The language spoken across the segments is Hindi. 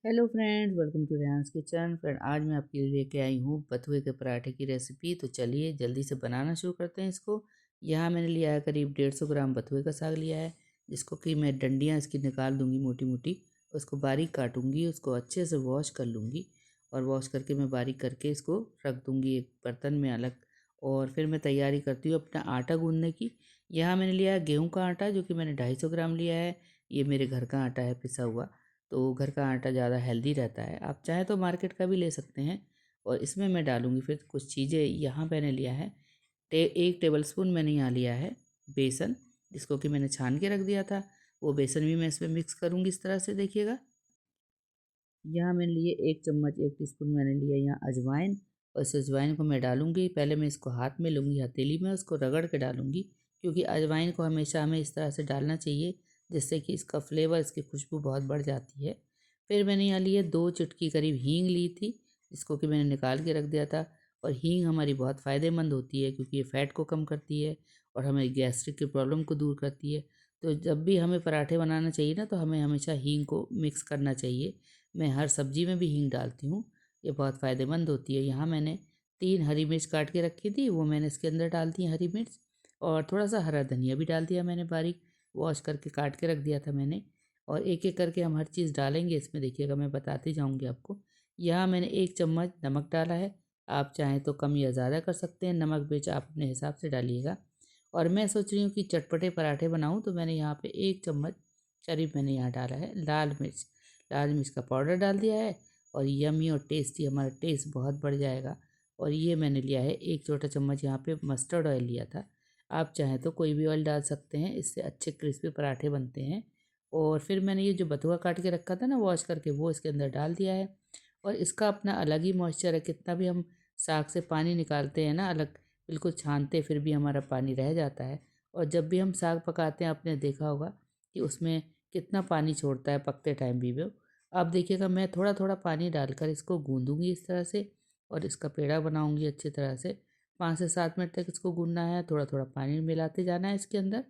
Hello friends, welcome to Rehan's kitchen. Friend, आज मैं आपके लिए लेके आई हूँ बथुए के पराठे की रेसिपी। तो चलिए जल्दी से बनाना शुरू करते हैं इसको। यहाँ मैंने लिया है करीब 150 ग्राम बथुए का साग लिया है, जिसको कि मैं डंडियाँ इसकी निकाल दूँगी मोटी मोटी। उसको बारीक काटूँगी, उसको अच्छे से वॉश कर लूँगी और वॉश करके मैं बारीक करके इसको रख दूँगी एक बर्तन में अलग। और फिर मैं तैयारी करती हूँ अपना आटा गूँधने की। यहाँ मैंने लिया है गेहूँ का आटा, जो कि मैंने 250 ग्राम लिया है। ये मेरे घर का आटा है, पिसा हुआ। तो घर का आटा ज़्यादा हेल्दी रहता है, आप चाहें तो मार्केट का भी ले सकते हैं। और इसमें मैं डालूँगी फिर कुछ चीज़ें। यहाँ मैंने लिया है 1 टेबलस्पून मैंने यहाँ लिया है बेसन, जिसको कि मैंने छान के रख दिया था। वो बेसन भी मैं इसमें मिक्स करूँगी इस तरह से, देखिएगा। यहाँ मैंने लिए 1 चम्मच 1 टीस्पून मैंने लिया यहाँ अजवाइन। और इस अजवाइन को मैं डालूँगी, पहले मैं इसको हाथ में लूँगी, हथेली में उसको रगड़ के डालूँगी, क्योंकि अजवाइन को हमेशा हमें इस तरह से डालना चाहिए, जिससे कि इसका फ्लेवर, इसकी खुशबू बहुत बढ़ जाती है। फिर मैंने यहाँ लिए 2 चुटकी करीब हींग ली थी, जिसको कि मैंने निकाल के रख दिया था। और हींग हमारी बहुत फ़ायदेमंद होती है, क्योंकि ये फैट को कम करती है और हमें गैस्ट्रिक की प्रॉब्लम को दूर करती है। तो जब भी हमें पराठे बनाना चाहिए ना, तो हमें हमेशा हींग को मिक्स करना चाहिए। मैं हर सब्जी में भी हींग डालती हूँ, ये बहुत फ़ायदेमंद होती है। यहाँ मैंने 3 हरी मिर्च काट के रखी थी, वो मैंने इसके अंदर डाल दी हरी मिर्च। और थोड़ा सा हरा धनिया भी डाल दिया मैंने, बारीक वॉश करके काट के रख दिया था मैंने। और एक एक करके हम हर चीज़ डालेंगे इसमें, देखिएगा मैं बताती जाऊँगी आपको। यहाँ मैंने 1 चम्मच नमक डाला है। आप चाहें तो कम या ज़्यादा कर सकते हैं, नमक मिर्च आप अपने हिसाब से डालिएगा। और मैं सोच रही हूँ कि चटपटे पराठे बनाऊँ, तो मैंने यहाँ पे 1 चम्मच करीब मैंने यहाँ डाला है लाल मिर्च। लाल मिर्च का पाउडर डाल दिया है। और यम्मी और टेस्टी, हमारा टेस्ट बहुत बढ़ जाएगा। और ये मैंने लिया है 1 छोटा चम्मच यहाँ पे मस्टर्ड ऑयल लिया था। आप चाहें तो कोई भी ऑयल डाल सकते हैं, इससे अच्छे क्रिस्पी पराठे बनते हैं। और फिर मैंने ये जो बथुआ काट के रखा था ना वॉश करके, वो इसके अंदर डाल दिया है। और इसका अपना अलग ही मॉइस्चर है, कितना भी हम साग से पानी निकालते हैं ना अलग, बिल्कुल छानते, फिर भी हमारा पानी रह जाता है। और जब भी हम साग पकाते हैं, आपने देखा होगा कि उसमें कितना पानी छोड़ता है पकते टाइम भी वो। अब देखिएगा, मैं थोड़ा थोड़ा पानी डालकर इसको गूँधूँगी इस तरह से। और इसका पेड़ा बनाऊँगी अच्छी तरह से। 5 से 7 मिनट तक इसको गूँधना है, थोड़ा थोड़ा पानी मिलाते जाना है इसके अंदर।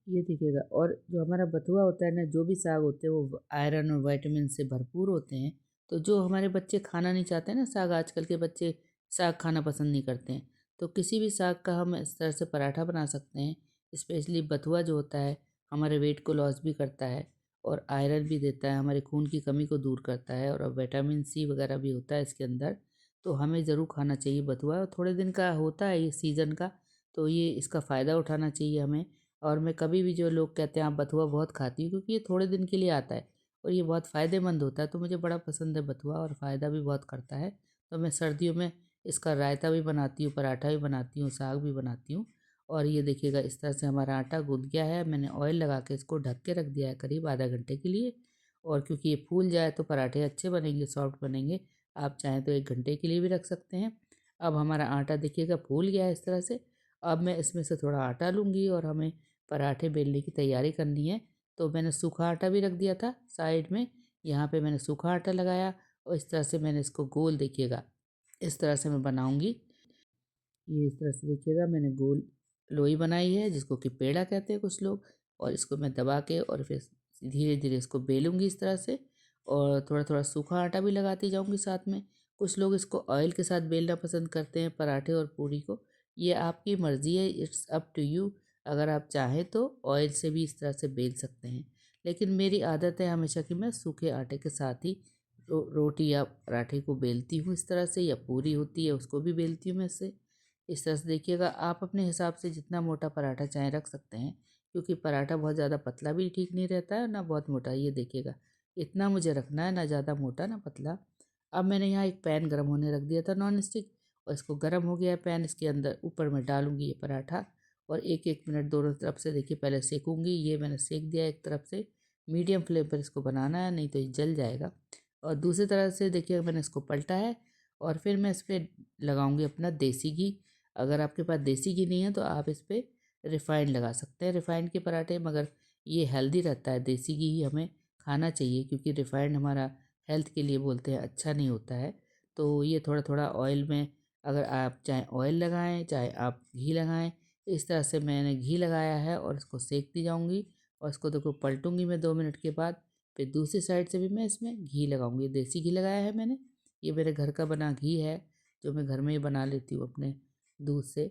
ये देखिएगा, और जो हमारा बथुआ होता है ना, जो भी साग होते हैं वो आयरन और विटामिन से भरपूर होते हैं। तो जो हमारे बच्चे खाना नहीं चाहते ना साग, आजकल के बच्चे साग खाना पसंद नहीं करते हैं, तो किसी भी साग का हम इस तरह से पराठा बना सकते हैं। स्पेशली बथुआ जो होता है, हमारे वेट को लॉस भी करता है और आयरन भी देता है, हमारे खून की कमी को दूर करता है, और विटामिन सी वगैरह भी होता है इसके अंदर। तो हमें ज़रूर खाना चाहिए बथुआ, थोड़े दिन का होता है ये सीज़न का। तो ये इसका फ़ायदा उठाना चाहिए हमें। और मैं कभी भी, जो लोग कहते हैं आप बथुआ बहुत खाती हूँ, क्योंकि ये थोड़े दिन के लिए आता है और ये बहुत फ़ायदेमंद होता है, तो मुझे बड़ा पसंद है बथुआ, और फ़ायदा भी बहुत करता है। तो मैं सर्दियों में इसका रायता भी बनाती हूँ, पराठा भी बनाती हूँ, साग भी बनाती हूँ। और ये देखिएगा, इस तरह से हमारा आटा गूँथ गया है। मैंने ऑयल लगा के इसको ढक के रख दिया है करीब आधा घंटे के लिए। और क्योंकि ये फूल जाए तो पराठे अच्छे बनेंगे, सॉफ्ट बनेंगे। आप चाहें तो 1 घंटे के लिए भी रख सकते हैं। अब हमारा आटा देखिएगा फूल गया है इस तरह से। अब मैं इसमें से थोड़ा आटा लूँगी और हमें पराठे बेलने की तैयारी करनी है। तो मैंने सूखा आटा भी रख दिया था साइड में। यहाँ पे मैंने सूखा आटा लगाया और इस तरह से मैंने इसको गोल, देखिएगा इस तरह से मैं बनाऊँगी। ये इस तरह से देखिएगा, मैंने गोल लोई बनाई है, जिसको कि पेड़ा कहते हैं कुछ लोग। और इसको मैं दबा के और फिर धीरे धीरे इसको बेलूँगी इस तरह से। और थोड़ा थोड़ा सूखा आटा भी लगाती जाऊँगी साथ में। कुछ लोग इसको ऑयल के साथ बेलना पसंद करते हैं, पराठे और पूरी को। ये आपकी मर्ज़ी है, इट्स अप टू यू। अगर आप चाहें तो ऑयल से भी इस तरह से बेल सकते हैं, लेकिन मेरी आदत है हमेशा कि मैं सूखे आटे के साथ ही रोटी या पराठे को बेलती हूँ इस तरह से, या पूरी होती है उसको भी बेलती हूँ मैं इससे। इस तरह से देखिएगा, आप अपने हिसाब से जितना मोटा पराठा चाहें रख सकते हैं, क्योंकि पराठा बहुत ज़्यादा पतला भी ठीक नहीं रहता है, ना बहुत मोटा। ये देखिएगा, इतना मुझे रखना है, ना ज़्यादा मोटा ना पतला। अब मैंने यहाँ एक पैन गर्म होने रख दिया था नॉन स्टिक, और इसको गर्म हो गया है पैन। इसके अंदर ऊपर मैं डालूंगी ये पराठा, और एक एक मिनट दोनों तरफ से, देखिए पहले सेकूंगी। ये मैंने सेक दिया एक तरफ से। मीडियम फ्लेम पर इसको बनाना है, नहीं तो ये जल जाएगा। और दूसरी तरफ से देखिए, मैंने इसको पलटा है। और फिर मैं इस पर लगाऊंगी अपना देसी घी। अगर आपके पास देसी घी नहीं है तो आप इस पर रिफ़ाइंड लगा सकते हैं, रिफ़ाइंड के पराठे। मगर ये हेल्दी रहता है, देसी घी ही हमें खाना चाहिए, क्योंकि रिफ़ाइंड हमारा हेल्थ के लिए बोलते हैं अच्छा नहीं होता है। तो ये थोड़ा थोड़ा ऑयल में, अगर आप चाहे ऑयल लगाएं चाहे आप घी लगाएं, इस तरह से मैंने घी लगाया है और इसको सेकती जाऊंगी। और इसको देखो पलटूंगी मैं 2 मिनट के बाद। फिर दूसरी साइड से भी मैं इसमें घी लगाऊंगी। देसी घी लगाया है मैंने, ये मेरे घर का बना घी है जो मैं घर में ही बना लेती हूँ अपने दूध से,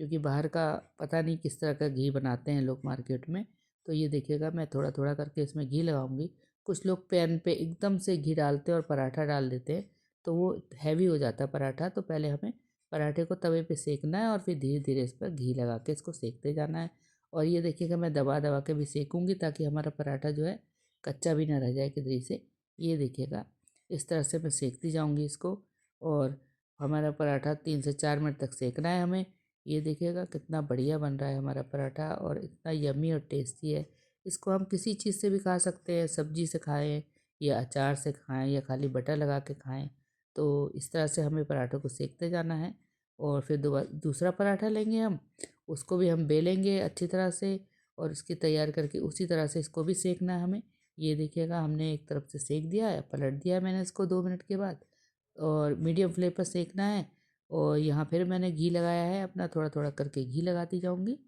क्योंकि बाहर का पता नहीं किस तरह का घी बनाते हैं लोग मार्केट में। तो ये देखिएगा मैं थोड़ा थोड़ा करके इसमें घी लगाऊंगी। कुछ लोग पैन पे एकदम से घी डालते हैं और पराठा डाल देते हैं, तो वो हैवी हो जाता है पराठा। तो पहले हमें पराठे को तवे पे सेकना है और फिर धीरे धीरे इस पर घी लगा के इसको सेकते जाना है। और ये देखिएगा मैं दबा दबा के भी सेकूंगी ताकि हमारा पराठा जो है कच्चा भी ना रह जाए किधर से। ये देखिएगा इस तरह से मैं सेकती जाऊंगी इसको, और हमारा पराठा 3 से 4 मिनट तक सेकना है हमें। ये देखिएगा कितना बढ़िया बन रहा है हमारा पराठा और इतना यम्मी और टेस्टी है। इसको हम किसी चीज़ से भी खा सकते हैं, सब्जी से खाएं या अचार से खाएं या खाली बटर लगा के खाएं। तो इस तरह से हमें पराठों को सेकते जाना है। और फिर दूसरा पराठा लेंगे हम, उसको भी हम बेलेंगे अच्छी तरह से और इसकी तैयार करके उसी तरह से इसको भी सेकना है हमें। ये देखिएगा हमने एक तरफ से सेक दिया है, पलट दिया है मैंने इसको 2 मिनट के बाद, और मीडियम फ्लेम पर सेकना है। और यहाँ फिर मैंने घी लगाया है अपना, थोड़ा थोड़ा करके घी लगाती जाऊँगी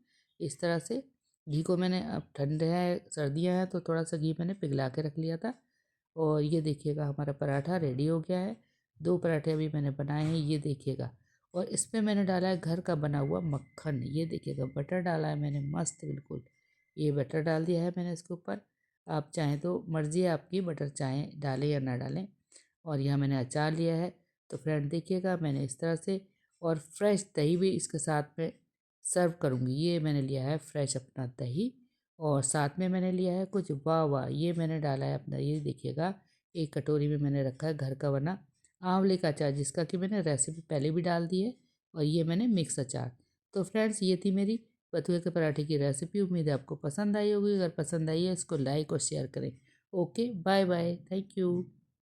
इस तरह से। घी को मैंने, अब ठंडे है सर्दियाँ हैं तो थोड़ा सा घी मैंने पिघला के रख लिया था। और ये देखिएगा हमारा पराठा रेडी हो गया है। 2 पराठे अभी मैंने बनाए हैं, ये देखिएगा। और इसमें मैंने डाला है घर का बना हुआ मक्खन, ये देखिएगा बटर डाला है मैंने मस्त बिल्कुल। ये बटर डाल दिया है मैंने इसके ऊपर। आप चाहें तो मर्ज़ी है आपकी, बटर चाहें डालें या ना डालें। और यहाँ मैंने अचार लिया है। तो फ्रेंड देखिएगा मैंने इस तरह से, और फ्रेश दही भी इसके साथ में सर्व करूँगी। ये मैंने लिया है फ्रेश अपना दही, और साथ में मैंने लिया है कुछ, वाह वाह, ये मैंने डाला है अपना, ये देखिएगा एक कटोरी में मैंने रखा है घर का बना आंवले का अचार, जिसका कि मैंने रेसिपी पहले भी डाल दी है। और ये मैंने मिक्स अचार। तो फ्रेंड्स ये थी मेरी बथुए के पराठे की रेसिपी। उम्मीद है आपको पसंद आई होगी। अगर पसंद आई है इसको लाइक और शेयर करें। Okay, bye bye, thank you.